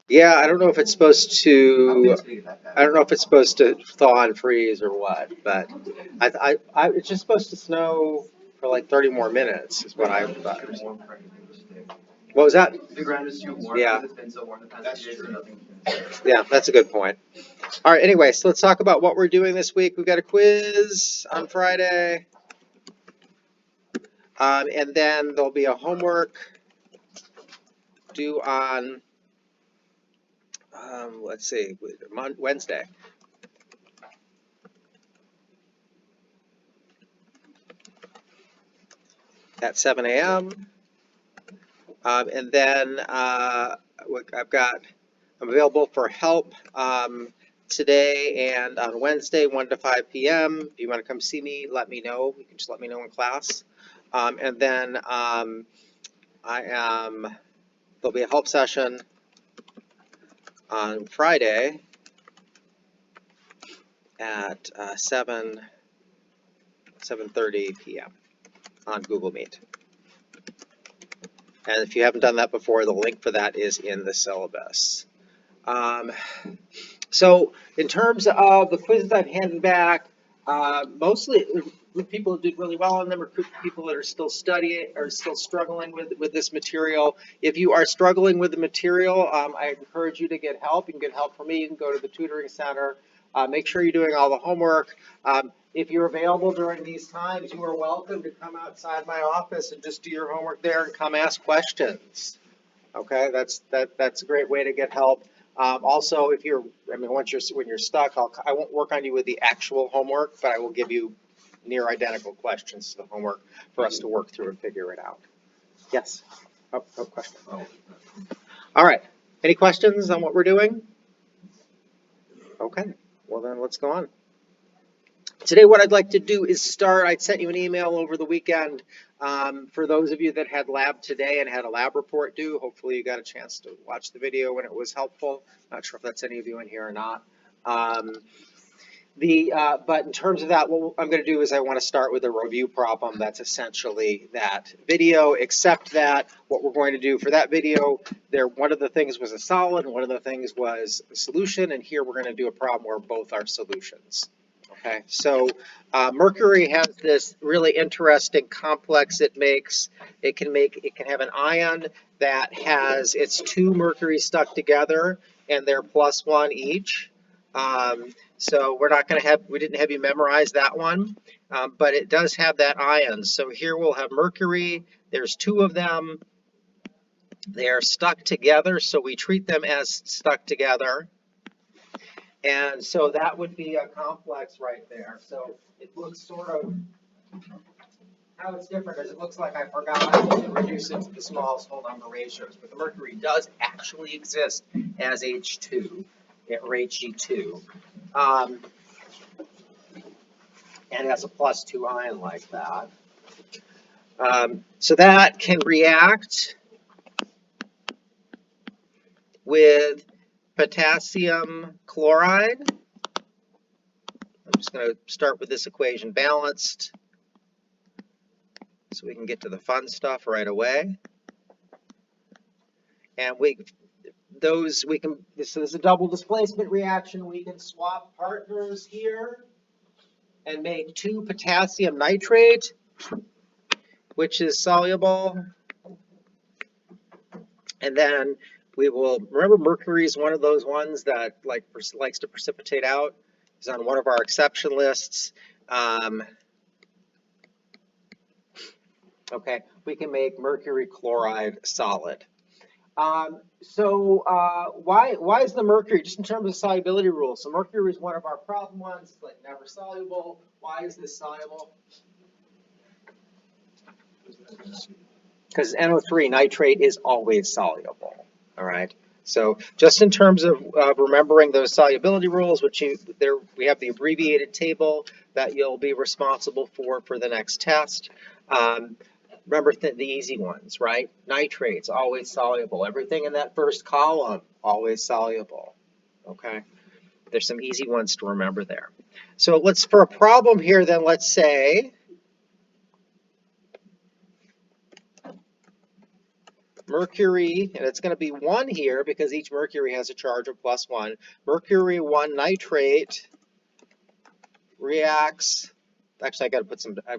Yeah, I don't know if it's supposed to. I don't know if it's supposed to thaw and freeze or what, but it's just supposed to snow for like 30 more minutes, is what I thought. What was that? The ground is too warm. Yeah. It's been so warm the past few days. Nothing. Yeah, that's a good point. All right. Anyway, so let's talk about what we're doing this week. We've got a quiz on Friday, and then there'll be a homework due on let's see, Wednesday at 7 a.m. And then I'm available for help today and on Wednesday, 1 to 5 p.m. If you want to come see me, let me know. You can just let me know in class. And then there'll be a help session on Friday at 7:30 p.m. on Google Meet. And if you haven't done that before, the link for that is in the syllabus. So in terms of the quizzes I've handed back, mostly people who did really well on them are people that are still studying or still struggling with this material. If you are struggling with the material, I encourage you to get help. You can get help from me. You can go to the tutoring center. Make sure you're doing all the homework. If you're available during these times, you are welcome to come outside my office and just do your homework there and come ask questions. Okay, that's a great way to get help. Also, if you're, I mean, when you're stuck, I won't work on you with the actual homework, but I will give you near identical questions to the homework for us to work through and figure it out. Yes. Oh, question. All right. Any questions on what we're doing? Okay. Well, then let's go on. Today, what I'd like to do is start. I sent you an email over the weekend. For those of you that had lab today and had a lab report due, hopefully you got a chance to watch the video when it was helpful. Not sure if that's any of you in here or not. But in terms of that, what I'm going to do is I want to start with a review problem that's essentially that video, except that what we're going to do for that video, one of the things was a solid and one of the things was a solution, and here we're going to do a problem where both are solutions. Okay, so mercury has this really interesting complex it makes. It can have an ion that has its two mercury stuck together and they're +1 each. So we didn't have you memorize that one, but it does have that ion. So here we'll have mercury. There's two of them. They are stuck together, so we treat them as stuck together. And so that would be a complex right there. So it looks sort of, how it's different is it looks like I forgot to reduce it to the smallest whole number ratios, but the mercury does actually exist as H2, or Hg2, and has a +2 ion like that. So that can react with potassium chloride. I'm just going to start with this equation balanced so we can get to the fun stuff right away. And so this is a double displacement reaction. We can swap partners here and make 2 potassium nitrate, which is soluble. And then we will, remember mercury is one of those ones that likes to precipitate out. It's on one of our exception lists. Okay, we can make mercury chloride solid. So why is the mercury, just in terms of solubility rules, so mercury is one of our problem ones, it's like never soluble. Why is this soluble? Because NO3 nitrate is always soluble, all right? So just in terms of remembering those solubility rules, we have the abbreviated table that you'll be responsible for the next test. Remember the easy ones, right? Nitrates, always soluble. Everything in that first column, always soluble, okay? There's some easy ones to remember there. So for a problem here, then let's say mercury, and it's going to be 1 here because each mercury has a charge of +1. Mercury 1 nitrate reacts. Actually, I've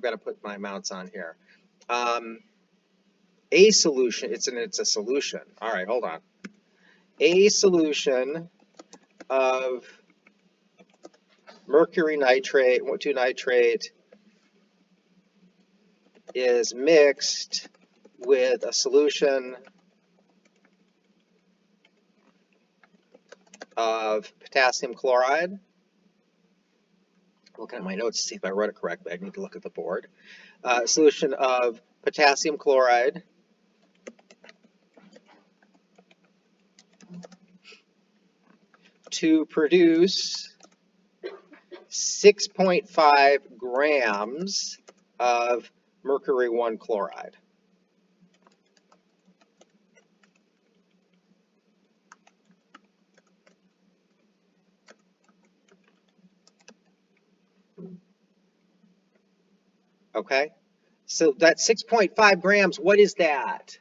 got to put my amounts on here. A solution. It's a solution. All right, hold on. A solution of mercury nitrate, 2 nitrate, is mixed with a solution of potassium chloride. Looking at my notes to see if I wrote it correctly. I need to look at the board. Solution of potassium chloride to produce 6.5 grams of mercury 1 chloride. Okay, so that 6.5 grams, what is that?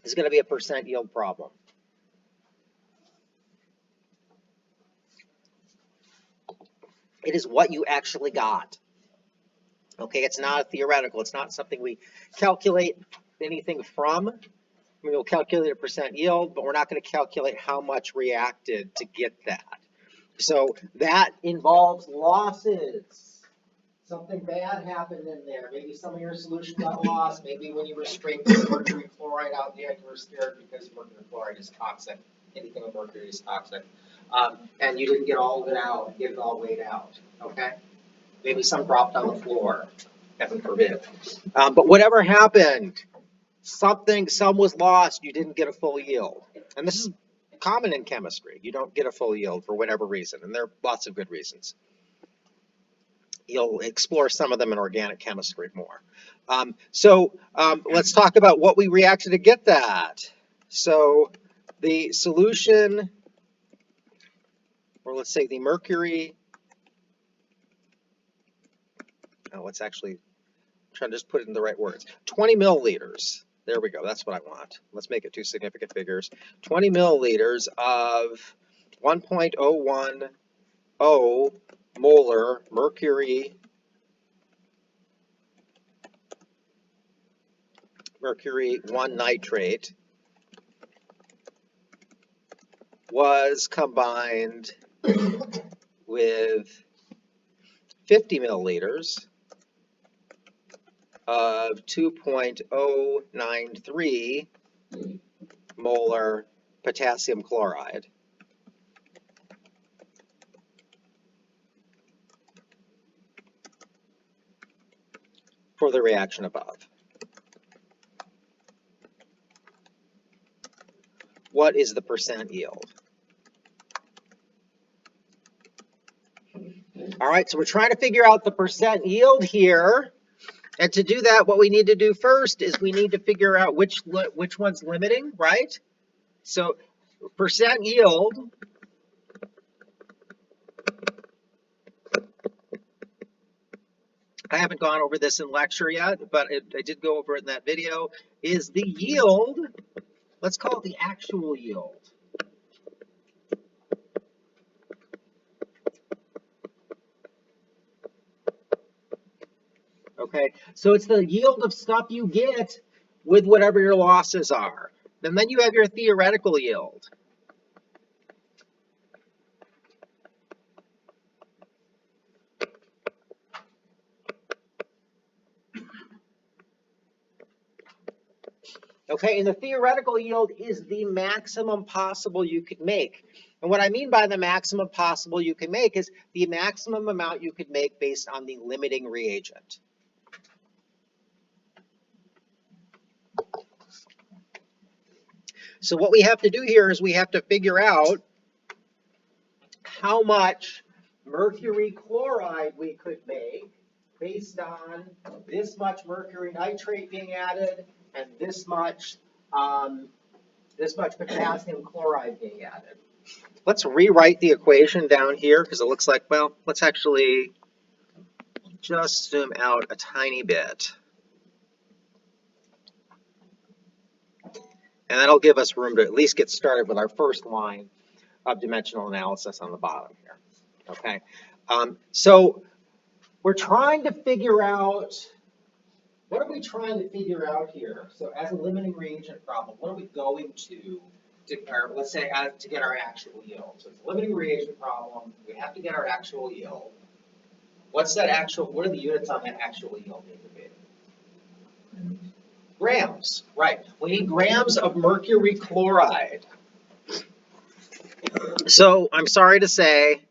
It's going to be a percent yield problem. It is what you actually got. Okay, it's not a theoretical. It's not something we calculate anything from. We'll calculate a percent yield, but we're not going to calculate how much reacted to get that. So that involves losses. Something bad happened in there. Maybe some of your solution got lost. Maybe when you were scraping mercury chloride out the end, you were scared because mercury chloride is toxic. Anything with mercury is toxic. And you didn't get all of it out, get it all weighed out. Okay? Maybe some dropped on the floor. Heaven forbid. But whatever happened, some was lost. You didn't get a full yield. And this is common in chemistry. You don't get a full yield for whatever reason. And there are lots of good reasons. You'll explore some of them in organic chemistry more. Let's talk about what we reacted to get that. So the solution, or let's say the mercury, let's actually try to just put it in the right words. 20 milliliters. There we go. That's what I want. Let's make it 2 significant figures. 20 milliliters of 1.010 molar mercury 1 nitrate was combined with 50 milliliters of 2.093 molar potassium chloride. For the reaction above. What is the percent yield? All right, so we're trying to figure out the percent yield here. And to do that, what we need to do first is we need to figure out which one's limiting, right? So percent yield I haven't gone over this in lecture yet, but I did go over it in that video, is the yield, let's call it the actual yield. Okay, so it's the yield of stuff you get with whatever your losses are. And then you have your theoretical yield. Okay, and the theoretical yield is the maximum possible you could make. And what I mean by the maximum possible you can make is the maximum amount you could make based on the limiting reagent. So what we have to do here is we have to figure out how much mercury chloride we could make based on this much mercury nitrate being added and this much potassium chloride being added. Let's rewrite the equation down here because it looks like, well, let's actually just zoom out a tiny bit. And that'll give us room to at least get started with our first line of dimensional analysis on the bottom here. Okay, so we're trying to figure out, what are we trying to figure out here? So as a limiting reagent problem, what are we going to or let's say to get our actual yield? So it's a limiting reagent problem, we have to get our actual yield. What's that actual, what are the units on that actual yield need to be? Grams, right. We need grams of mercury chloride. So I'm sorry to say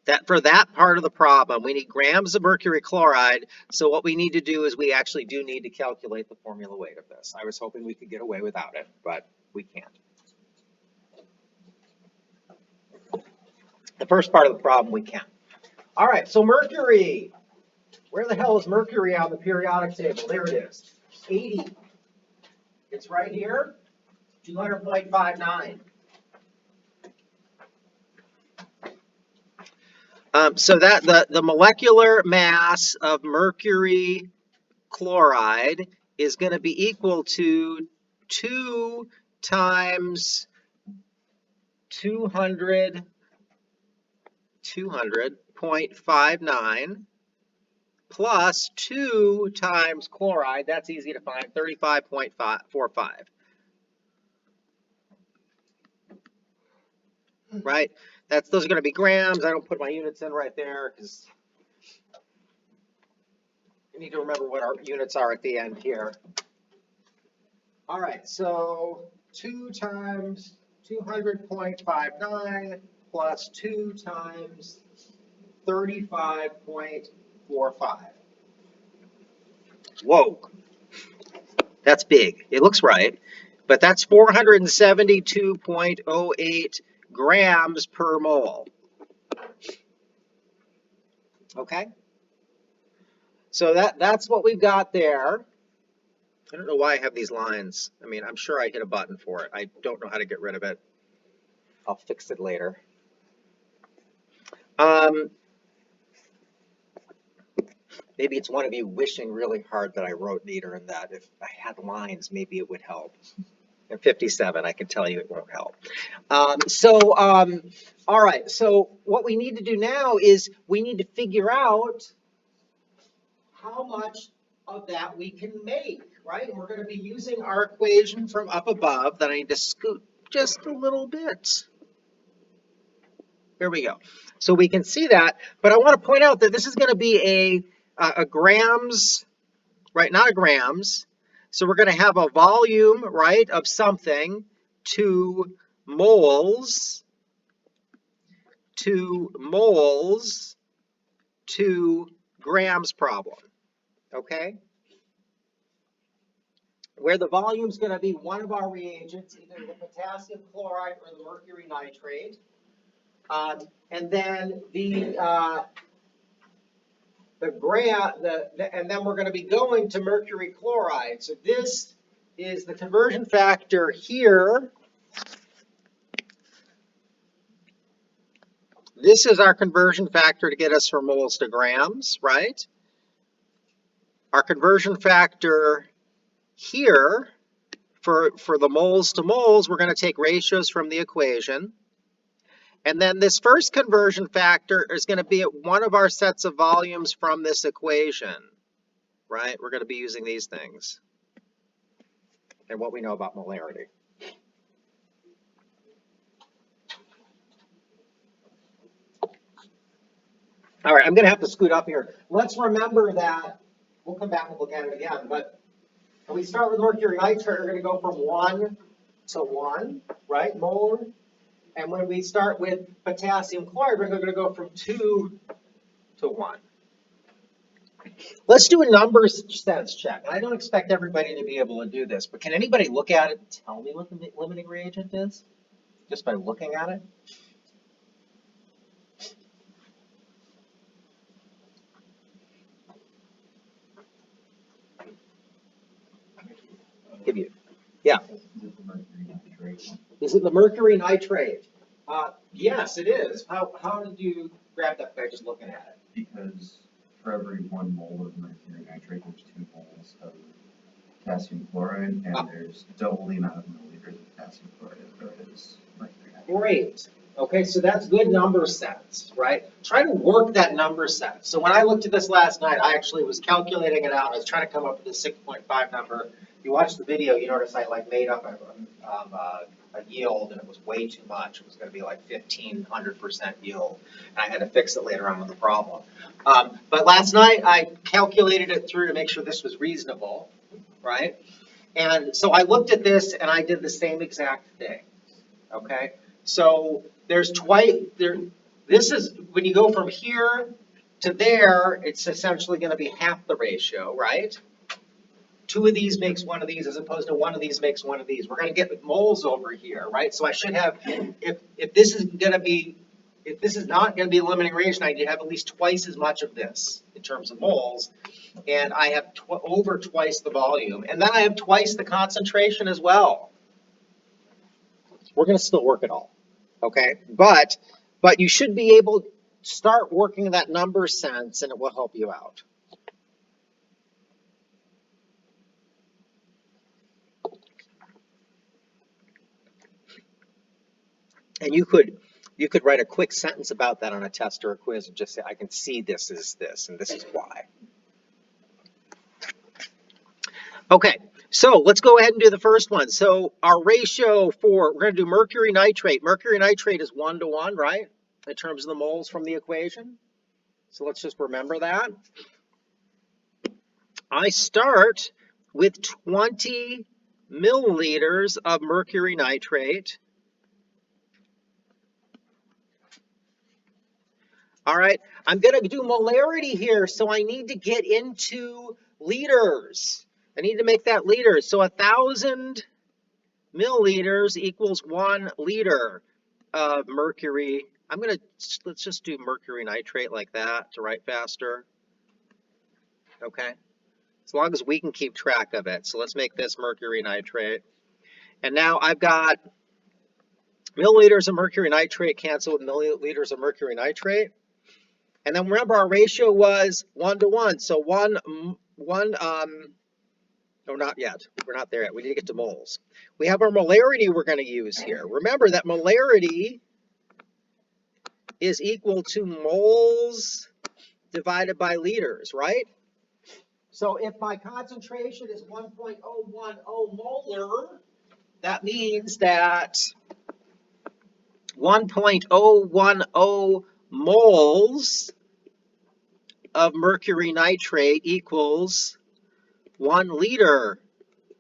that for that part of the problem, we need grams of mercury chloride. So what we need to do is we actually do need to calculate the formula weight of this. I was hoping we could get away without it, but we can't. The first part of the problem we can. All right, so mercury. Where the hell is mercury on the periodic table? There it is. 80. It's right here. 200.59. So that the molecular mass of mercury chloride is going to be equal to 2 times 200.59 plus 2 times chloride. That's easy to find, 35.45. Right? Those are going to be grams. I don't put my units in right there because we need to remember what our units are at the end here. All right, so 2 times 200.59 plus 2 times 35.45. Whoa, that's big. It looks right, but that's 472.08 grams per mole. Okay, so that's what we've got there. I don't know why I have these lines. I mean, I'm sure I hit a button for it. I don't know how to get rid of it. I'll fix it later. Maybe it's one of you wishing really hard that I wrote neater and that if I had lines, maybe it would help. At 57, I can tell you it won't help. All right, so what we need to do now is we need to figure out how much of that we can make, right? And we're going to be using our equation from up above that I need to scoot just a little bit. Here we go. So we can see that, but I want to point out that this is going to be a grams, right? Not a grams. So we're going to have a volume, right, of something to moles to grams problem, okay? Where the volume is going to be one of our reagents, either the potassium chloride or the mercury nitrate. And then and then we're going to be going to mercury chloride. So this is the conversion factor here. This is our conversion factor to get us from moles to grams, right? Our conversion factor here for the moles to moles, we're going to take ratios from the equation. And then this first conversion factor is going to be at one of our sets of volumes from this equation, right? We're going to be using these things and what we know about molarity. All right, I'm going to have to scoot up here. Let's remember that, we'll come back and look at it again, but when we start with mercury nitrate, we're going to go from 1 to 1, right, molar. And when we start with potassium chloride, we're going to go from 2 to 1. Let's do a numbers sense check. I don't expect everybody to be able to do this, but can anybody look at it and tell me what the limiting reagent is? Just by looking at it? Give you. Yeah. Is it the mercury nitrate? Yes, it is. How did you grab that by just looking at it? Because for every 1 mole of mercury nitrate, there's 2 moles of potassium chloride, and there's double the amount of milliliters potassium chloride or his mercury nitrate. Great. Okay, so that's good number sets, right? Try to work that number set. So when I looked at this last night, I actually was calculating it out. I was trying to come up with a 6.5 number. You watch the video, you notice I like made up a yield, and it was way too much. It was going to be like 1,500% yield, and I had to fix it later on with the problem. But last night I calculated it through to make sure this was reasonable, right? And so I looked at this and I did the same exact thing. Okay, so there's twice there. This is when you go from here to there, it's essentially going to be half the ratio, right? Two of these makes one of these, as opposed to one of these makes one of these. We're going to get moles over here, right? So I should have, if this is going to be, if this is not going to be a limiting range, I need to have at least twice as much of this in terms of moles, and I have over twice the volume, and then I have twice the concentration as well. We're going to still work it all, okay? But you should be able to start working that number sense, and it will help you out. And you could write a quick sentence about that on a test or a quiz and just say, I can see this is this, and this is why. Okay, so let's go ahead and do the first one. So our ratio for, we're going to do mercury nitrate. Mercury nitrate is 1 to 1, right? In terms of the moles from the equation. So let's just remember that. I start with 20 milliliters of mercury nitrate. All right, I'm going to do molarity here, so I need to get into liters. I need to make that liters. So 1,000 milliliters equals 1 liter of mercury. Let's just do mercury nitrate like that to write faster. Okay, as long as we can keep track of it. So let's make this mercury nitrate. And now I've got milliliters of mercury nitrate cancel with milliliters of mercury nitrate. And then remember our ratio was 1 to 1. So no, not yet. We're not there yet. We need to get to moles. We have our molarity we're going to use here. Remember that molarity is equal to moles divided by liters, right? So if my concentration is 1.010 molar, that means that 1.010 moles of mercury nitrate equals 1 liter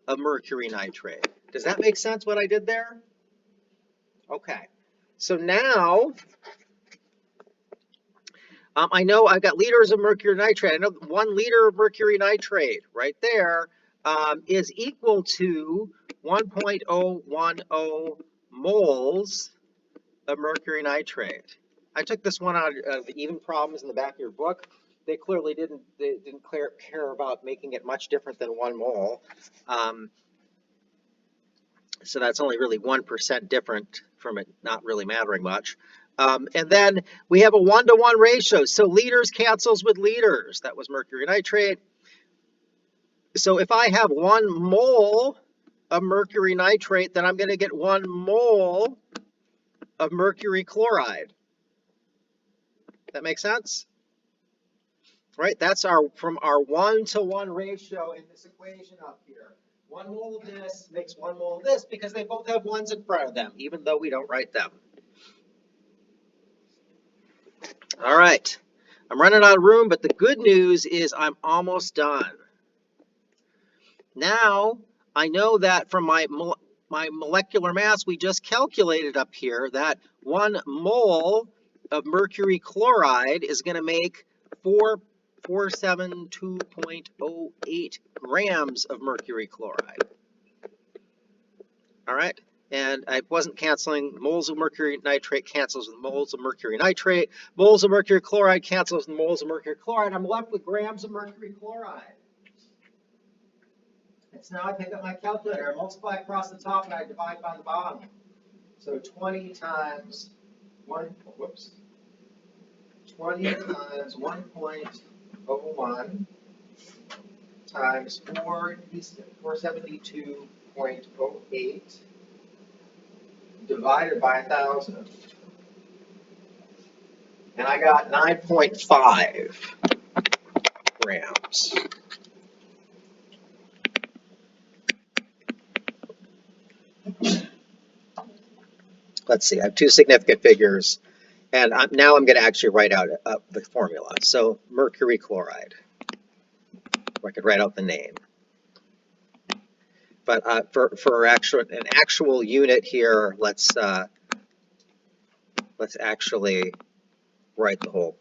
of mercury nitrate. Does that make sense what I did there? Okay, so now I know I've got liters of mercury nitrate. I know 1 liter of mercury nitrate right there is equal to 1.010 moles of mercury nitrate. I took this one out of the even problems in the back of your book. They clearly didn't care about making it much different than 1 mole. So that's only really 1% different from it not really mattering much. And then we have a 1 to 1 ratio. So liters cancels with liters. That was mercury nitrate. So if I have 1 mole of mercury nitrate, then I'm going to get 1 mole of mercury chloride. That makes sense? Right? That's from our 1 to 1 ratio in this equation up here. 1 mole of this makes 1 mole of this because they both have 1s in front of them, even though we don't write them. All right. I'm running out of room, but the good news is I'm almost done. Now, I know that from my molecular mass we just calculated up here that 1 mole of mercury chloride is going to make 472.08 grams of mercury chloride. All right, and I wasn't canceling. Moles of mercury nitrate cancels with moles of mercury nitrate. Moles of mercury chloride cancels with moles of mercury chloride. I'm left with grams of mercury chloride. And so now I pick up my calculator, I multiply across the top, and I divide by the bottom. So 20 times 20 times 1.01 times 472.08 divided by 1,000. And I got 9.5 grams. Let's see, I have two significant figures. And now I'm going to actually write out the formula. So mercury chloride. Or I could write out the name. But for an actual unit here, let's actually write the whole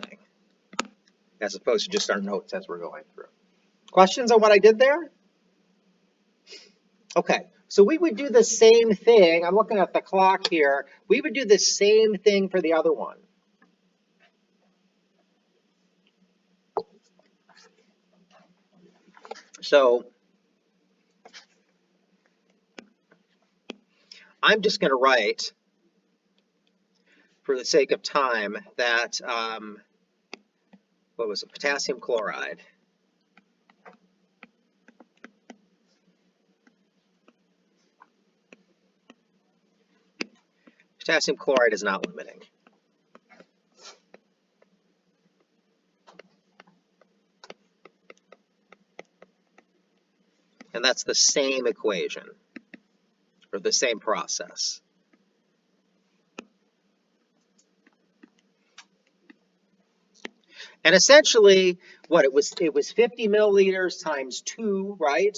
thing, as opposed to just our notes as we're going through. Questions on what I did there? Okay, so we would do the same thing. I'm looking at the clock here. We would do the same thing for the other one. So I'm just going to write, for the sake of time, that, what was it, potassium chloride. Potassium chloride is not limiting. And that's the same equation, or the same process. And essentially, what it was 50 milliliters times 2, right?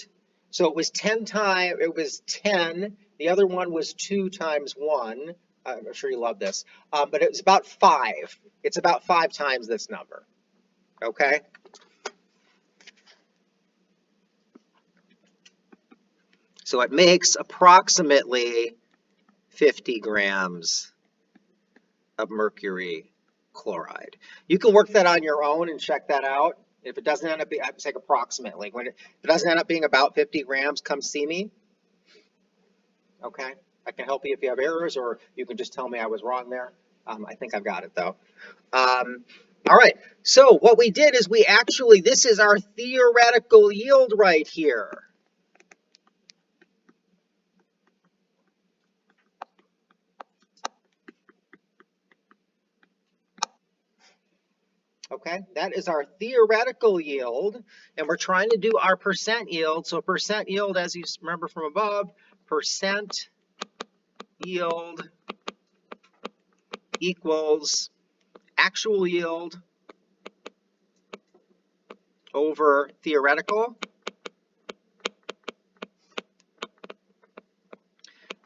So it was 10 times, it was 10. The other one was 2 times 1. I'm sure you love this. But it was about 5. It's about 5 times this number. Okay? So it makes approximately 50 grams of mercury chloride. You can work that on your own and check that out. If it doesn't end up being, I would say approximately. If it doesn't end up being about 50 grams, come see me. Okay, I can help you if you have errors, or you can just tell me I was wrong there. I think I've got it though. All right, so what we did is this is our theoretical yield right here. Okay, that is our theoretical yield, and we're trying to do our percent yield. So percent yield, as you remember from above, percent yield equals actual yield over theoretical.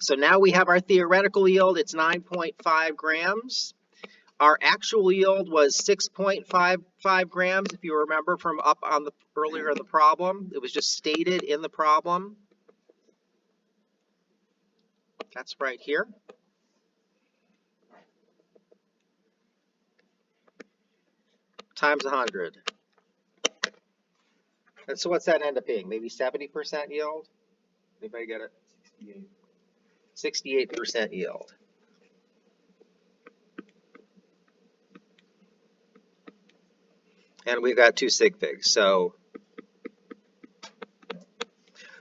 So now we have our theoretical yield, it's 9.5 grams. Our actual yield was 6.55 grams, if you remember from up on the earlier in the problem. It was just stated in the problem. That's right here. Times 100. And so what's that end up being? Maybe 70% yield? Anybody get it? 68% yield. And we've got 2 sig figs. So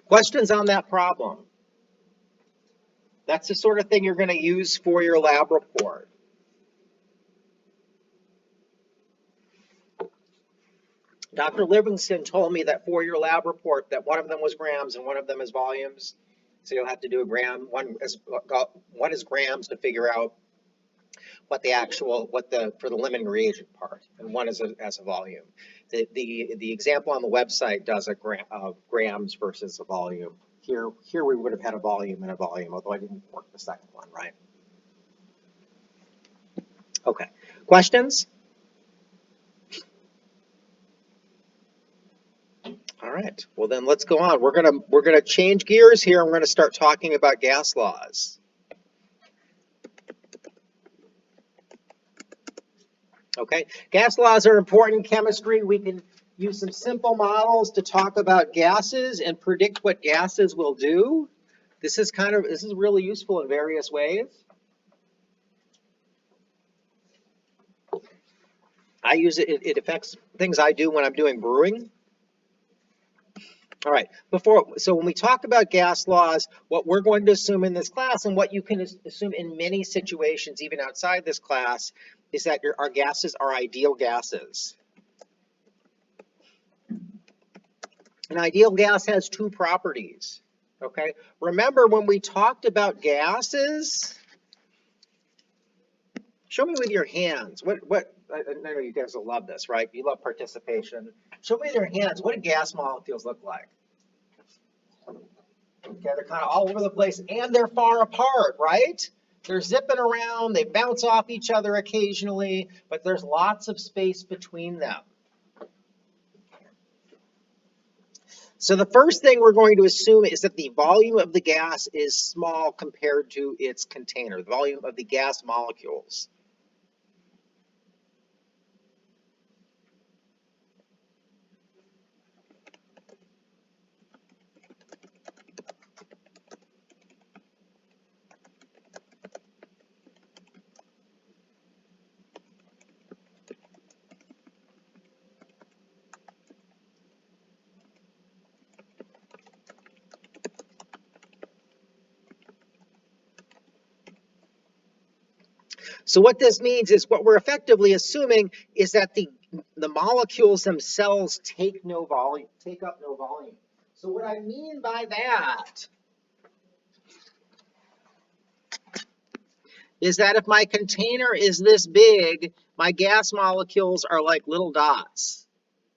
questions on that problem? That's the sort of thing you're going to use for your lab report. Dr. Livingston told me that for your lab report that one of them was grams and one of them is volumes. So you'll have to do a gram, one is grams to figure out what for the limiting reagent part, and one is as a volume. The example on the website does a grams versus a volume. Here we would have had a volume and a volume, although I didn't work the second one, right? Okay, questions? All right, well then let's go on. We're gonna change gears here, and we're gonna start talking about gas laws. Okay, gas laws are important in chemistry. We can use some simple models to talk about gases and predict what gases will do. This is really useful in various ways. I use it, it affects things I do when I'm doing brewing. All right, so when we talk about gas laws, what we're going to assume in this class and what you can assume in many situations, even outside this class, is that our gases are ideal gases. An ideal gas has two properties, okay? Remember when we talked about gases, show me with your hands, I know you guys will love this, right? You love participation. Show me with your hands, what do gas molecules look like? Okay, they're kind of all over the place and they're far apart, right? They're zipping around, they bounce off each other occasionally, but there's lots of space between them. So the first thing we're going to assume is that the volume of the gas is small compared to its container, the volume of the gas molecules. So what this means is what we're effectively assuming is that the molecules themselves take up no volume. So what I mean by that is that if my container is this big, my gas molecules are like little dots.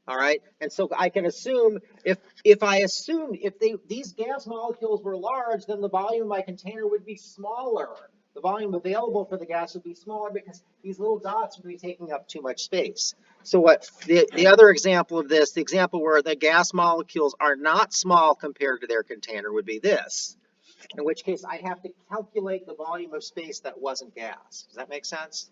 All right, and so I can assume if these gas molecules were large, then the volume of my container would be smaller. The volume available for the gas would be smaller because these little dots would be taking up too much space. So what the other example of this, the example where the gas molecules are not small compared to their container would be this, in which case I have to calculate the volume of space that wasn't gas. Does that make sense?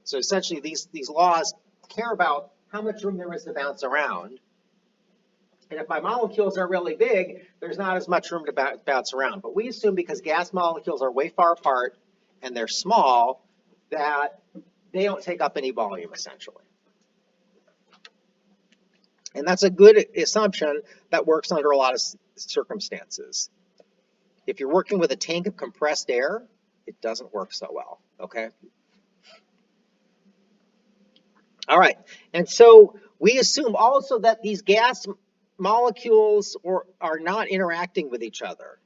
So essentially these laws care about how much room there is to bounce around. And if my molecules are really big, there's not as much room to bounce around. But we assume because gas molecules are way far apart and they're small, that they don't take up any volume, essentially. And that's a good assumption that works under a lot of circumstances. If you're working with a tank of compressed air, it doesn't work so well, okay? All right, and so we assume also that these gas molecules are not interacting with each other.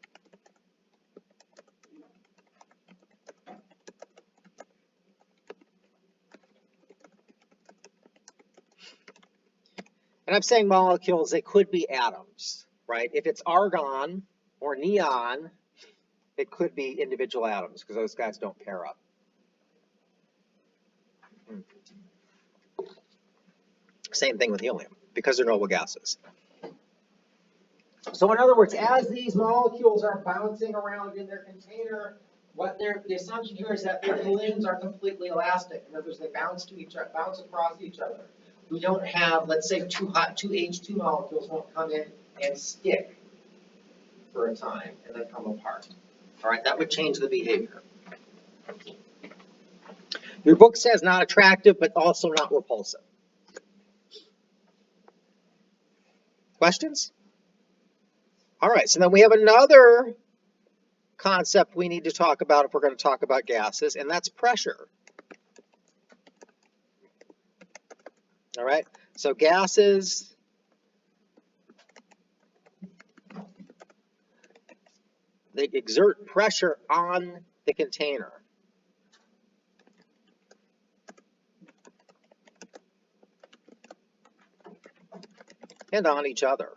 And I'm saying molecules, they could be atoms, right? If it's argon or neon, it could be individual atoms because those guys don't pair up. Same thing with helium because they're noble gases. So in other words, as these molecules are bouncing around in their container, the assumption here is that their collisions are completely elastic. In other words, they bounce across each other. We don't have, let's say, two H2 molecules won't come in and stick for a time and then come apart. All right, that would change the behavior. Your book says not attractive, but also not repulsive. Questions? All right, so then we have another concept we need to talk about if we're going to talk about gases, and that's pressure. All right, so gases, they exert pressure on the container. And on each other.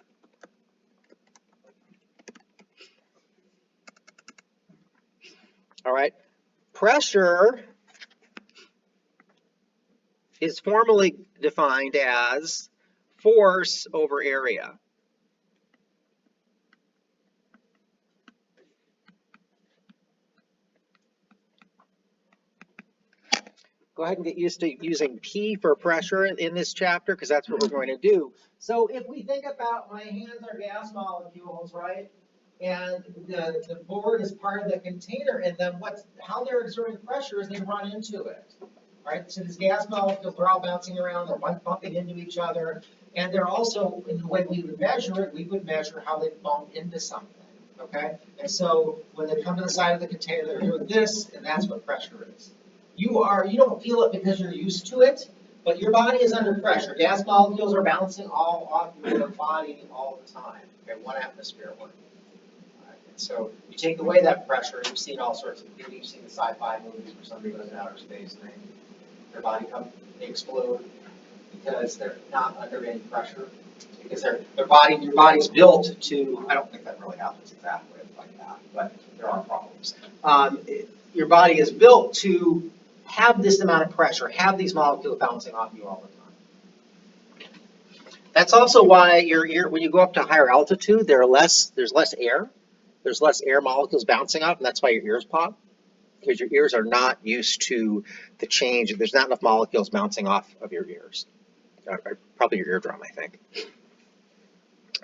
All right, pressure is formally defined as force over area. Go ahead and get used to using P for pressure in this chapter because that's what we're going to do. So if we think about my hands are gas molecules, right? And the board is part of the container, and then how they're exerting pressure is they run into it. Right? So these gas molecules are all bouncing around, they're bumping into each other. And they're also, in the way we would measure it, we would measure how they bump into something, okay? And so when they come to the side of the container, they're doing this, and that's what pressure is. You don't feel it because you're used to it, but your body is under pressure. Gas molecules are bouncing all off your body all the time, okay, 1 atmosphere one. And so you take away that pressure, you've seen all sorts of, you've seen the sci-fi movies where somebody goes in outer space and their body they explode because they're not under any pressure. Because your body's built to, I don't think that really happens exactly like that, but there are problems. Your body is built to have this amount of pressure, have these molecules bouncing off you all the time. That's also why your ear, when you go up to higher altitude, there's less air. There's less air molecules bouncing off, and that's why your ears pop. Because your ears are not used to the change. There's not enough molecules bouncing off of your ears. Probably your eardrum, I think.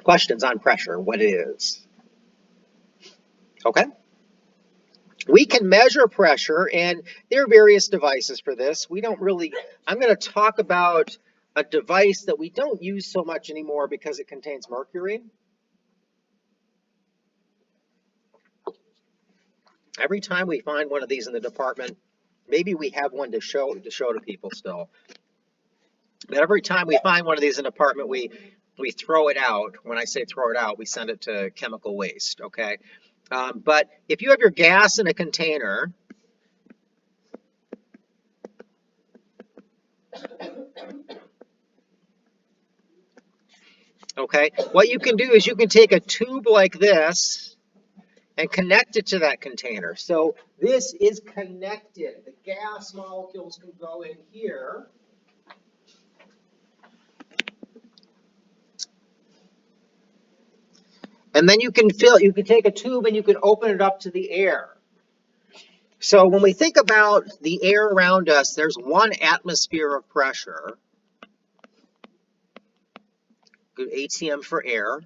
Questions on pressure, what it is. Okay. We can measure pressure, and there are various devices for this. I'm going to talk about a device that we don't use so much anymore because it contains mercury. Every time we find one of these in the department, maybe we have one to show to people still. But every time we find one of these in the department, we throw it out. When I say throw it out, we send it to chemical waste, okay? But if you have your gas in a container, okay, what you can do is you can take a tube like this and connect it to that container. So this is connected. The gas molecules can go in here. And then you can take a tube and you can open it up to the air. So when we think about the air around us, there's 1 atmosphere of pressure. Good ATM for air.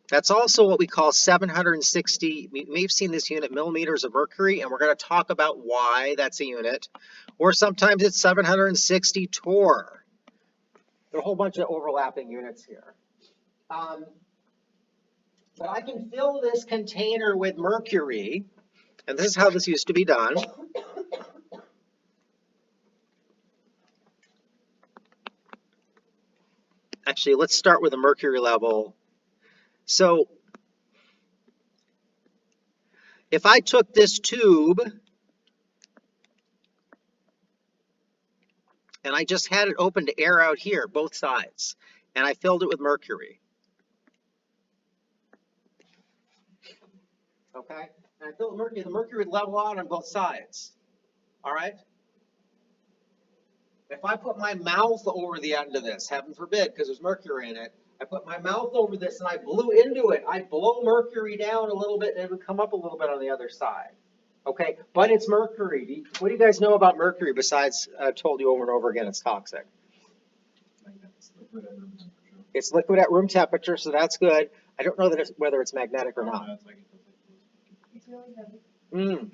That's also what we call 760, we may have seen this unit, millimeters of mercury, and we're going to talk about why that's a unit. Or sometimes it's 760 torr. There are a whole bunch of overlapping units here. But I can fill this container with mercury, and this is how this used to be done. Actually, let's start with the mercury level. So if I took this tube and I just had it open to air out here, both sides, and I filled it with mercury. Okay, and I filled it with mercury, the mercury would level out on both sides. All right? If I put my mouth over the end of this, heaven forbid, because there's mercury in it, I put my mouth over this and I blew into it, I blow mercury down a little bit and it would come up a little bit on the other side. Okay, but it's mercury. What do you guys know about mercury besides I've told you over and over again it's toxic? It's liquid at room temperature, so that's good. I don't know that whether it's magnetic or not. It's really heavy.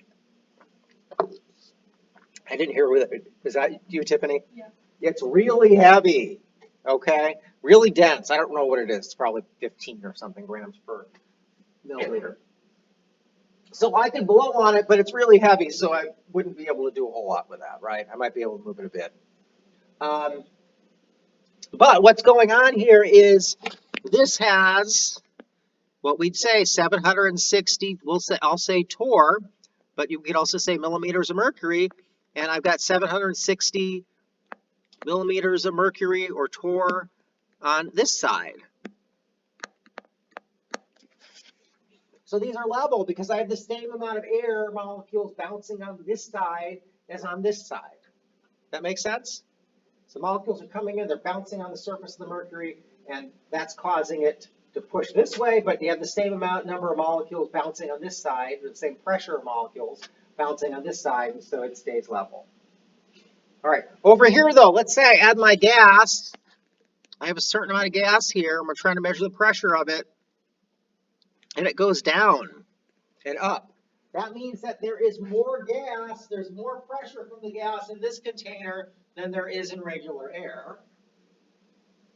I didn't hear with it. Is that you, Tiffany? Yeah. It's really heavy. Okay, really dense. I don't know what it is. It's probably 15 or something grams per milliliter. So I can blow on it, but it's really heavy, so I wouldn't be able to do a whole lot with that, right? I might be able to move it a bit. But what's going on here is this has what we'd say 760, I'll say torr, but you could also say millimeters of mercury, and I've got 760 millimeters of mercury or torr on this side. So these are level because I have the same amount of air molecules bouncing on this side as on this side. That makes sense? So molecules are coming in, they're bouncing on the surface of the mercury, and that's causing it to push this way, but you have the same number of molecules bouncing on this side, the same pressure of molecules bouncing on this side, and so it stays level. All right, over here though, let's say I add my gas. I have a certain amount of gas here, and we're trying to measure the pressure of it, and it goes down and up. That means that there is more gas, there's more pressure from the gas in this container than there is in regular air.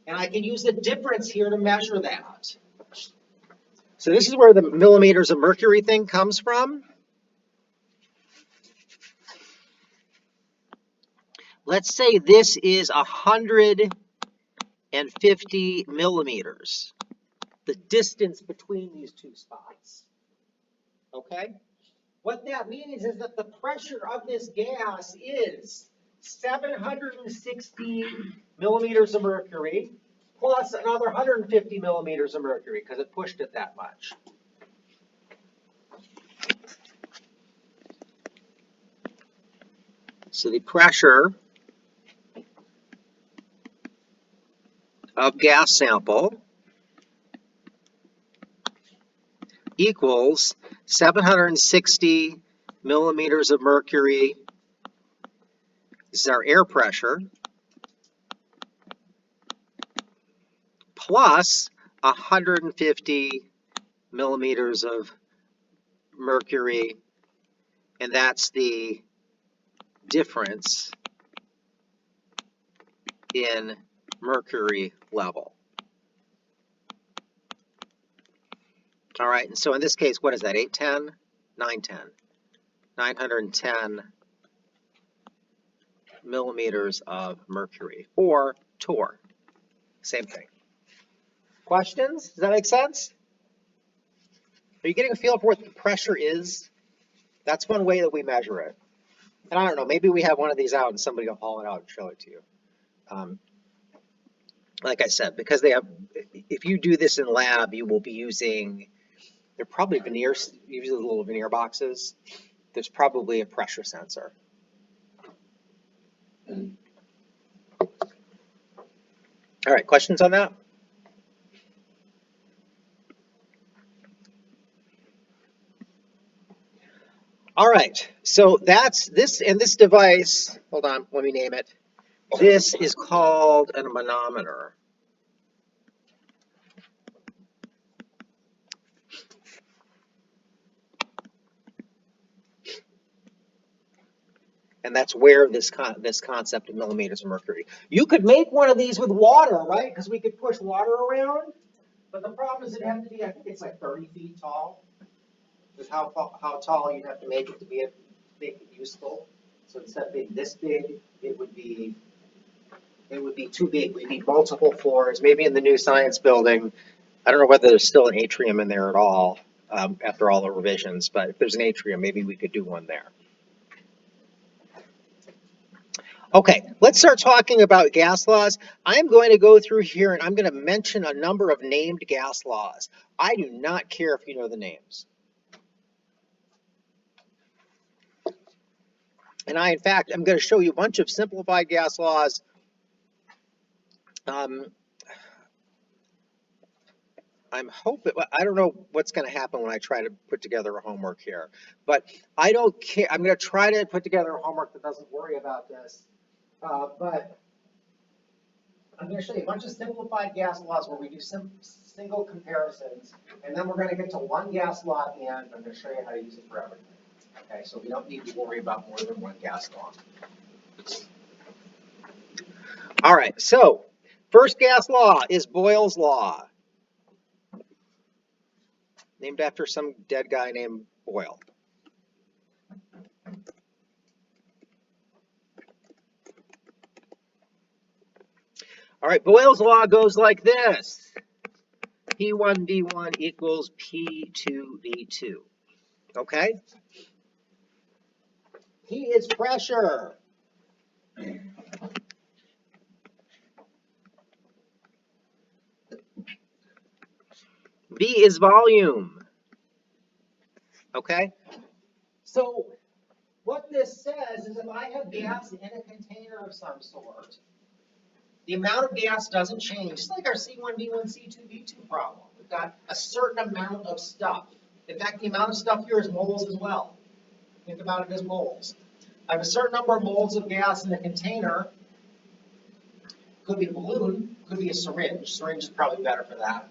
And I can use the difference here to measure that. So this is where the millimeters of mercury thing comes from. Let's say this is 150 millimeters, the distance between these two spots. Okay? What that means is that the pressure of this gas is 760 millimeters of mercury plus another 150 millimeters of mercury because it pushed it that much. So the pressure of gas sample equals 760 millimeters of mercury. This is our air pressure, plus 150 millimeters of mercury, and that's the difference in mercury level. All right, and so in this case, what is that, 810? 910. 910 millimeters of mercury, or torr. Same thing. Questions? Does that make sense? Are you getting a feel for what the pressure is? That's one way that we measure it. And I don't know, maybe we have one of these out and somebody will haul it out and show it to you. Like I said, because they have, if you do this in lab, you will be using, they're probably veneers, usually little veneer boxes. There's probably a pressure sensor. All right, questions on that? All right, so that's this, and this device, hold on, let me name it. This is called a manometer. And that's where this concept of millimeters of mercury. You could make one of these with water, right? Because we could push water around. But the problem is it'd have to be, I think it's like 30 feet tall. Is how tall you'd have to make it to make it useful. So instead of being this big, it would be too big. We need multiple floors. Maybe in the new science building, I don't know whether there's still an atrium in there at all after all the revisions. But if there's an atrium, maybe we could do one there. Okay, let's start talking about gas laws. I'm going to go through here and I'm going to mention a number of named gas laws. I do not care if you know the names. And in fact, I'm going to show you a bunch of simplified gas laws. I'm hoping, I don't know what's going to happen when I try to put together a homework here, but I don't care. I'm going to try to put together a homework that doesn't worry about this. But I'm going to show you a bunch of simplified gas laws where we do single comparisons, and then we're going to get to one gas law at the end. I'm going to show you how to use it for everything. Okay, so we don't need to worry about more than one gas law. All right, so first gas law is Boyle's law, named after some dead guy named Boyle. All right, Boyle's law goes like this. P1V1 equals P2V2. Okay? P is pressure. V is volume. Okay? So what this says is if I have gas in a container of some sort, the amount of gas doesn't change. It's like our C1V1, C2V2 problem. We've got a certain amount of stuff. In fact, the amount of stuff here is moles as well. Think about it as moles. I have a certain number of moles of gas in a container. Could be a balloon, could be a syringe. Syringe is probably better for that.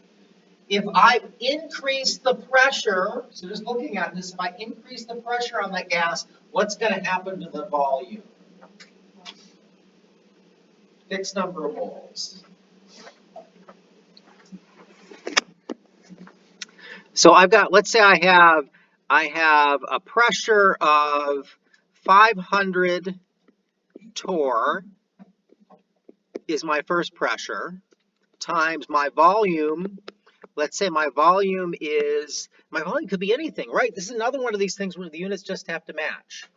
If I increase the pressure, so just looking at this, if I increase the pressure on that gas, what's going to happen to the volume? Fixed number of moles. So I've got, let's say I have a pressure of 500 torr is my first pressure, times my volume. Let's say my volume could be anything, right? This is another one of these things where the units just have to match.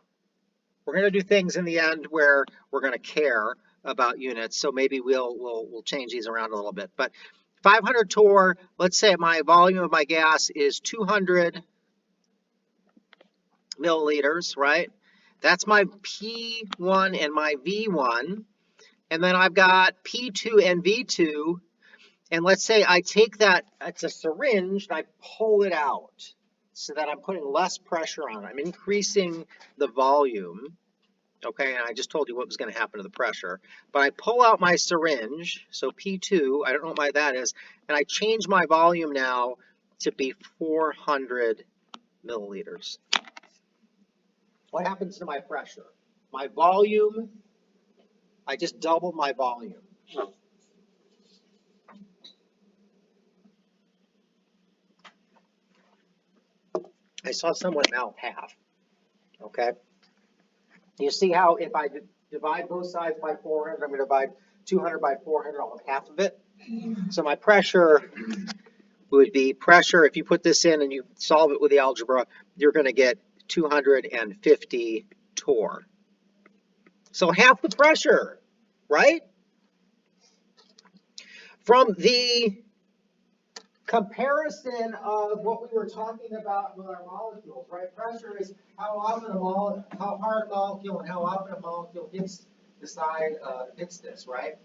We're going to do things in the end where we're going to care about units, so maybe we'll change these around a little bit. But 500 torr, let's say my volume of my gas is 200 milliliters, right? That's my P1 and my V1. And then I've got P2 and V2. And let's say I take that, it's a syringe, and I pull it out so that I'm putting less pressure on it. I'm increasing the volume. Okay, and I just told you what was going to happen to the pressure. But I pull out my syringe, so P2, I don't know what my that is, and I change my volume now to be 400 milliliters. What happens to my pressure? My volume, I just doubled my volume. I saw someone mouth half, okay? You see how if I divide both sides by 400, I'm going to divide 200 by 400, I'll have half of it. So my pressure would be pressure, if you put this in and you solve it with the algebra, you're going to get 250 torr. So half the pressure, right? From the comparison of what we were talking about with our molecules, right? Pressure is how hard a molecule and how often a molecule hits the side, hits this, right?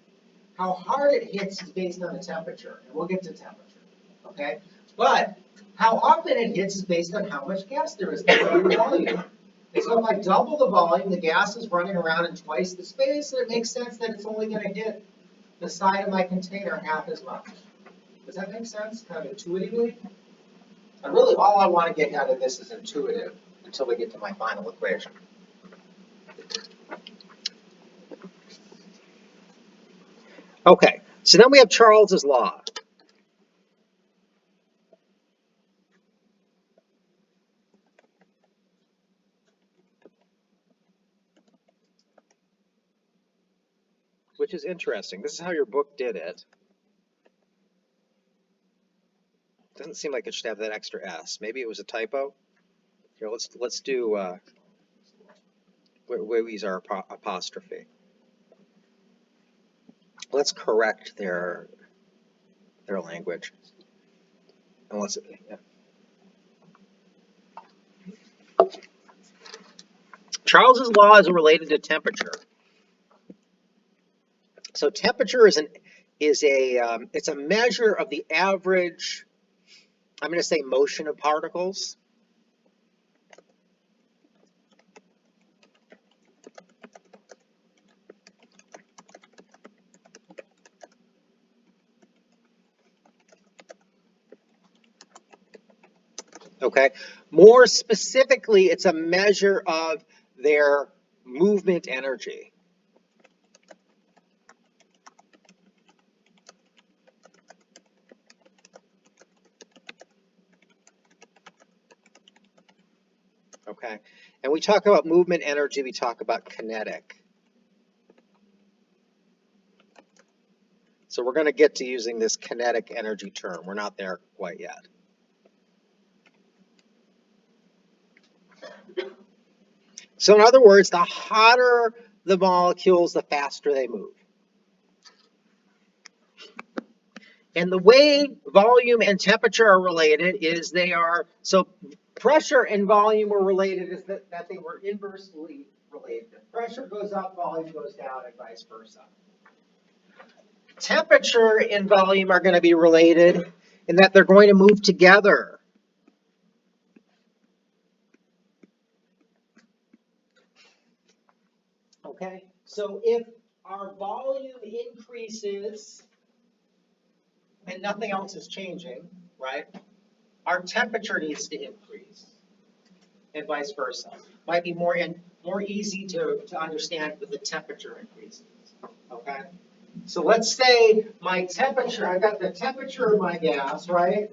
How hard it hits is based on the temperature, and we'll get to temperature, okay? But how often it hits is based on how much gas there is in the volume. And so if I double the volume, the gas is running around in twice the space, and it makes sense that it's only going to hit the side of my container half as much. Does that make sense, kind of intuitively? And really, all I want to get out of this is intuitive until we get to my final equation. Okay, so then we have Charles's law. Which is interesting. This is how your book did it. Doesn't seem like it should have that extra S. Maybe it was a typo. Here, let's do where we use our apostrophe. Let's correct their language. Unless yeah. Charles's law is related to temperature. So temperature it's a measure of the average, I'm going to say, motion of particles. Okay. More specifically, it's a measure of their movement energy. Okay. And we talk about movement energy, we talk about kinetic. So we're going to get to using this kinetic energy term. We're not there quite yet. So in other words, the hotter the molecules, the faster they move. And the way volume and temperature are related is so pressure and volume were related is that they were inversely related. If pressure goes up, volume goes down, and vice versa. Temperature and volume are going to be related in that they're going to move together. Okay, so if our volume increases and nothing else is changing, right, our temperature needs to increase, and vice versa. Might be more easy to understand with the temperature increases, okay? So let's say my temperature, I've got the temperature of my gas, right?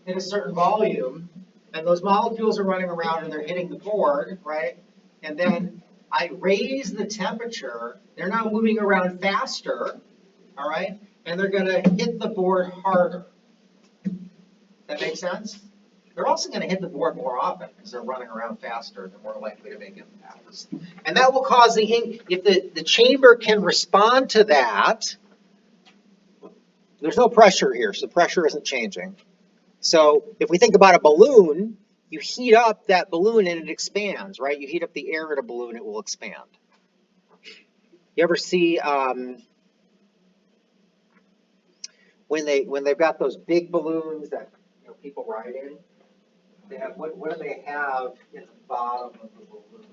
in a certain volume, and those molecules are running around and they're hitting the board, right? And then I raise the temperature, they're now moving around faster, all right? And they're gonna hit the board harder. That makes sense? They're also gonna hit the board more often because they're running around faster, they're more likely to make impacts. And that will cause the ink, if the chamber can respond to that, there's no pressure here, so pressure isn't changing. So if we think about a balloon, you heat up that balloon and it expands, right? You heat up the air in a balloon, it will expand. You ever see when they've got those big balloons that people ride in? They have what do they have in the bottom of the balloon?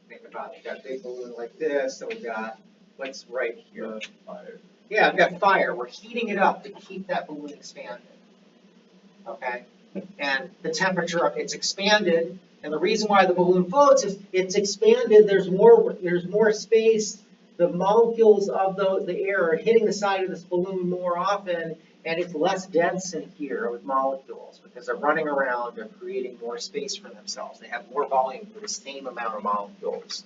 Think about it. You've got a big balloon like this, so we've got what's right here. Fire. Yeah, I've got fire. We're heating it up to keep that balloon expanded. Okay? And the temperature, it's expanded, and the reason why the balloon floats is it's expanded, there's more space, the molecules of the air are hitting the side of this balloon more often, and it's less dense in here with molecules because they're running around, they're creating more space for themselves. They have more volume for the same amount of molecules.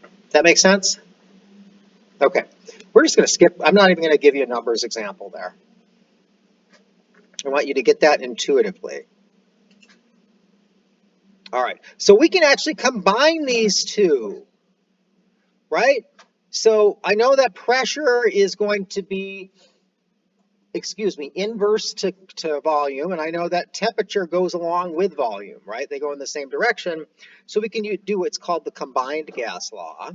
Does that make sense? Okay. We're just going to skip. I'm not even going to give you a numbers example there. I want you to get that intuitively. All right. So we can actually combine these two, right? So I know that pressure is going to be, inverse to volume, and I know that temperature goes along with volume, right? They go in the same direction. So we can do what's called the combined gas law.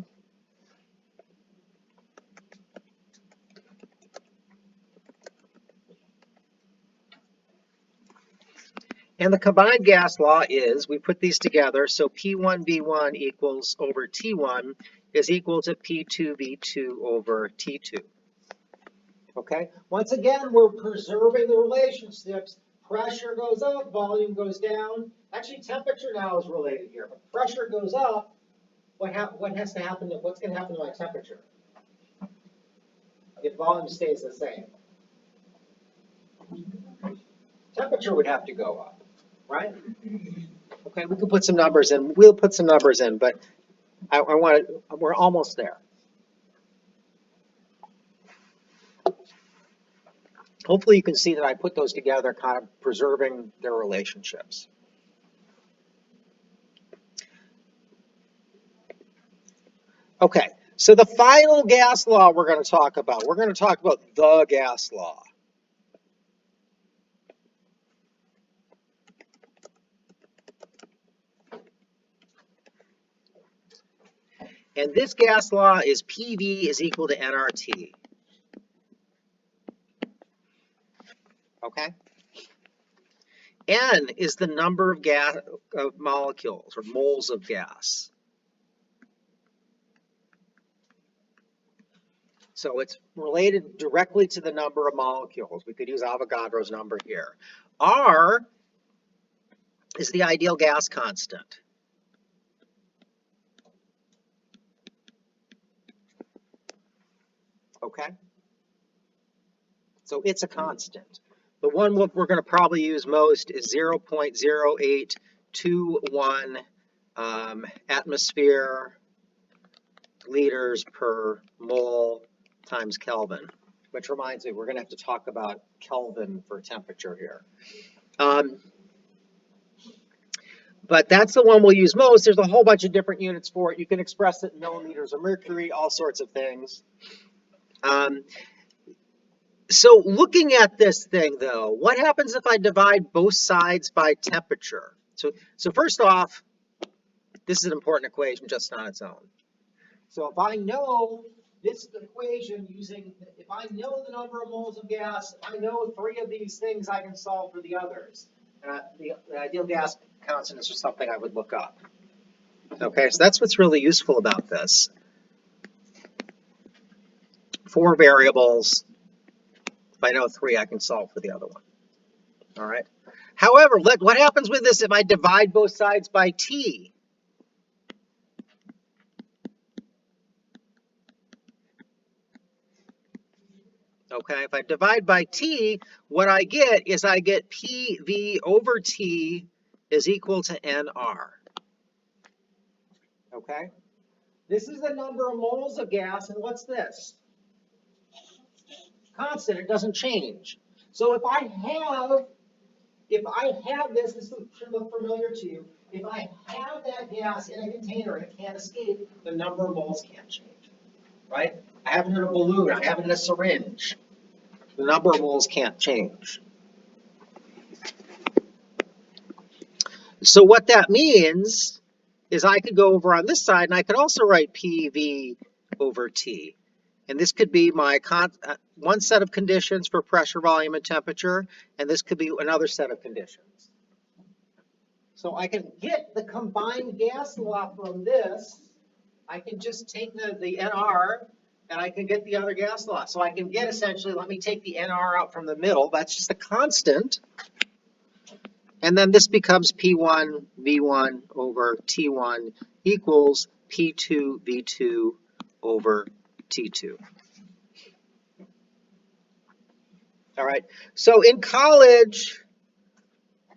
And the combined gas law is, we put these together, so P1V1 equals over T1 is equal to P2V2 over T2. Okay? Once again, we're preserving the relationships. Pressure goes up, volume goes down. Actually, temperature now is related here, but pressure goes up. What has to happen? What's going to happen to my temperature if volume stays the same? Temperature would have to go up, right? Okay, we can put some numbers in. We'll put some numbers in, but we're almost there. Hopefully you can see that I put those together, kind of preserving their relationships. Okay, so the final gas law we're going to talk about the gas law. And this gas law is PV is equal to nRT. Okay? N is the number of molecules or moles of gas. So it's related directly to the number of molecules. We could use Avogadro's number here. R is the ideal gas constant. Okay? So it's a constant. The one we're going to probably use most is 0.0821 atmosphere liters per mole times Kelvin, which reminds me, we're going to have to talk about Kelvin for temperature here. But that's the one we'll use most. There's a whole bunch of different units for it. You can express it in millimeters of mercury, all sorts of things. So looking at this thing, though, what happens if I divide both sides by temperature? So first off, this is an important equation just on its own. So if I know this equation if I know the number of moles of gas, if I know 3 of these things, I can solve for the others. The ideal gas constant is just something I would look up. Okay, so that's what's really useful about this. 4 variables. If I know 3, I can solve for the other one. All right. However, what happens with this if I divide both sides by T? Okay, if I divide by T, what I get is I get PV over T is equal to NR. Okay, this is the number of moles of gas, and what's this? Constant, it doesn't change. So if I have this should look familiar to you. If I have that gas in a container and it can't escape, the number of moles can't change, right? I have it in a balloon, I have it in a syringe. The number of moles can't change. So what that means is I could go over on this side and I could also write PV over T. And this could be my one set of conditions for pressure, volume, and temperature, and this could be another set of conditions. So I can get the combined gas law from this. I can just take the NR and I can get the other gas law. So I can get essentially, let me take the NR out from the middle. That's just a constant. And then this becomes P1 V1 over T1 equals P2 V2 over T2. All right, so in college,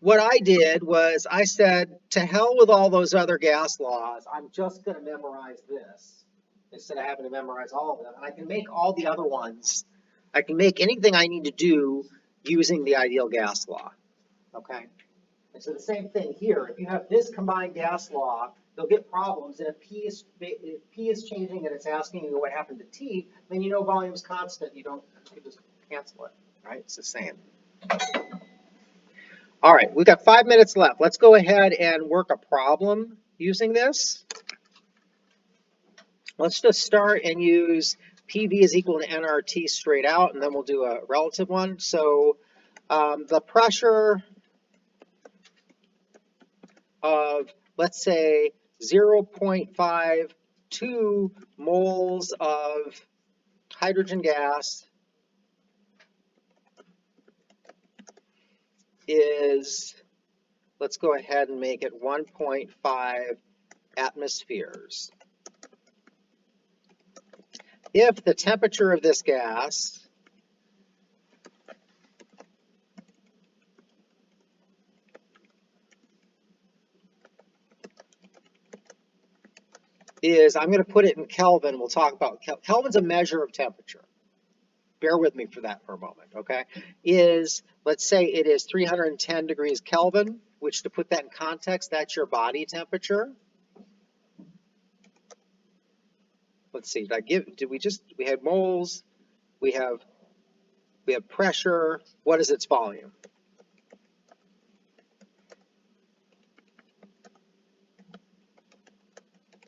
what I did was I said, to hell with all those other gas laws, I'm just going to memorize this instead of having to memorize all of them. And I can make all the other ones. I can make anything I need to do using the ideal gas law, okay? And so the same thing here, if you have this combined gas law, you'll get problems. And if P is changing and it's asking you what happened to T, then you know volume's constant. You just cancel it, right? It's the same. All right, we've got 5 minutes left. Let's go ahead and work a problem using this. Let's just start and use PV is equal to nRT straight out, and then we'll do a relative one. So the pressure of, let's say, 0.52 moles of hydrogen gas is, let's go ahead and make it 1.5 atmospheres. If the temperature of this gas is, I'm going to put it in Kelvin, we'll talk about Kelvin's a measure of temperature. Bear with me for that for a moment, okay? Is, let's say it is 310 degrees Kelvin, which to put that in context, that's your body temperature. Let's see, we had moles, we have pressure, what is its volume?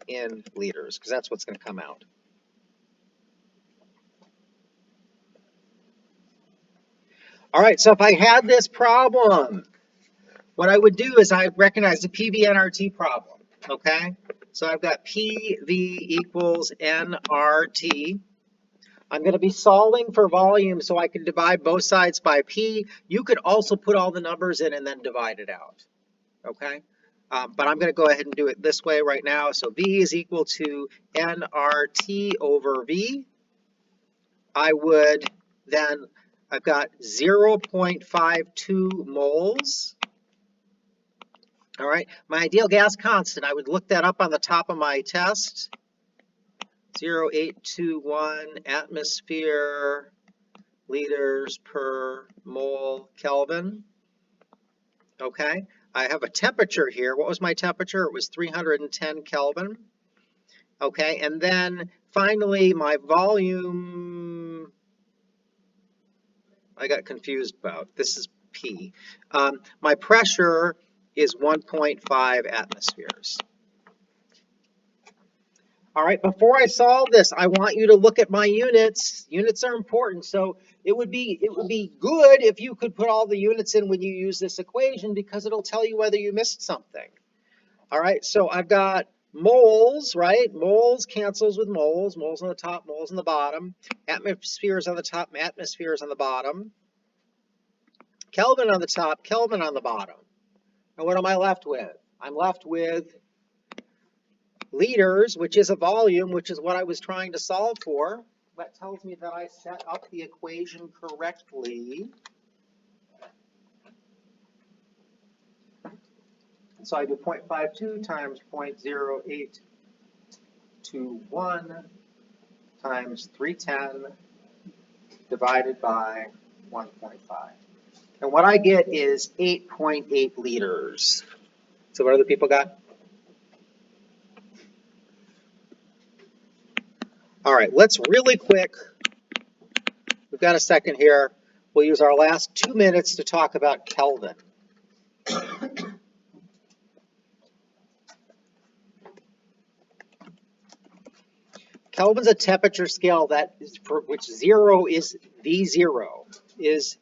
In liters, because that's what's going to come out. All right, so if I had this problem, what I would do is I recognize the PV-nRT problem, okay? So I've got PV equals nRT. I'm going to be solving for volume, so I can divide both sides by P. You could also put all the numbers in and then divide it out, okay? But I'm going to go ahead and do it this way right now. So V is equal to nRT over V. I've got 0.52 moles. All right, my ideal gas constant, I would look that up on the top of my test. 0.821 atmosphere liters per mole Kelvin. Okay, I have a temperature here. What was my temperature? It was 310 Kelvin. Okay, and then finally my volume, I got confused about. This is P. My pressure is 1.5 atmospheres. All right, before I solve this, I want you to look at my units. Units are important, so it would be good if you could put all the units in when you use this equation, because it'll tell you whether you missed something. All right, so I've got moles, right? Moles cancels with moles. Moles on the top, moles on the bottom. Atmospheres on the top, atmospheres on the bottom. Kelvin on the top, Kelvin on the bottom. And what am I left with? I'm left with liters, which is a volume, which is what I was trying to solve for. that tells me that I set up the equation correctly. So I do 0.52 times 0.0821 times 310 divided by 1.5. And what I get is 8.8 liters. So what other people got? All right, let's really quick, we've got a second here. We'll use our last 2 minutes to talk about Kelvin. Kelvin's a temperature scale that is for which 0 is the 0 is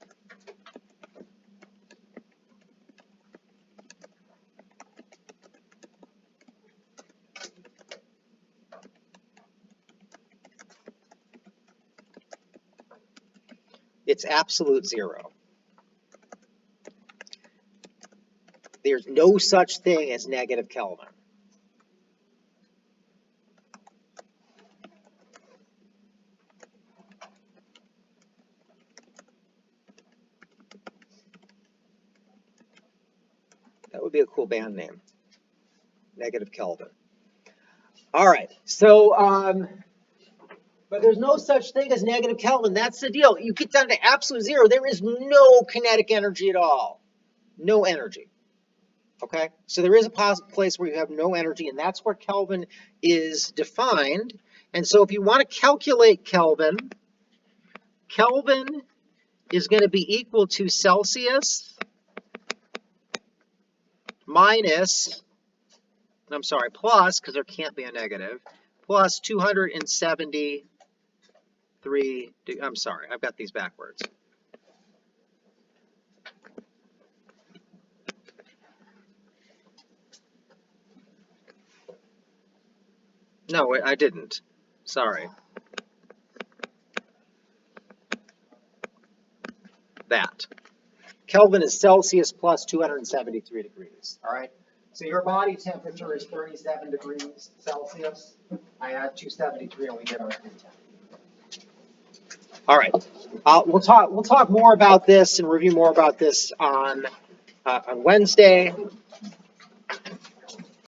it's absolute 0. There's no such thing as negative Kelvin. That would be a cool band name. Negative Kelvin. All right, so, but there's no such thing as negative Kelvin. That's the deal. You get down to absolute 0, there is no kinetic energy at all. No energy. Okay, so there is a place where you have no energy, and that's where Kelvin is defined. And so if you want to calculate Kelvin, Kelvin is going to be equal to Celsius minus, I'm sorry, plus, because there can't be a negative, plus 273, I'm sorry, I've got these backwards. No, I didn't. Sorry. That. Kelvin is Celsius plus 273 degrees, all right? So your body temperature is 37 degrees Celsius. I add 273 and we get our 310. All right, we'll talk more about this and review more about this on Wednesday.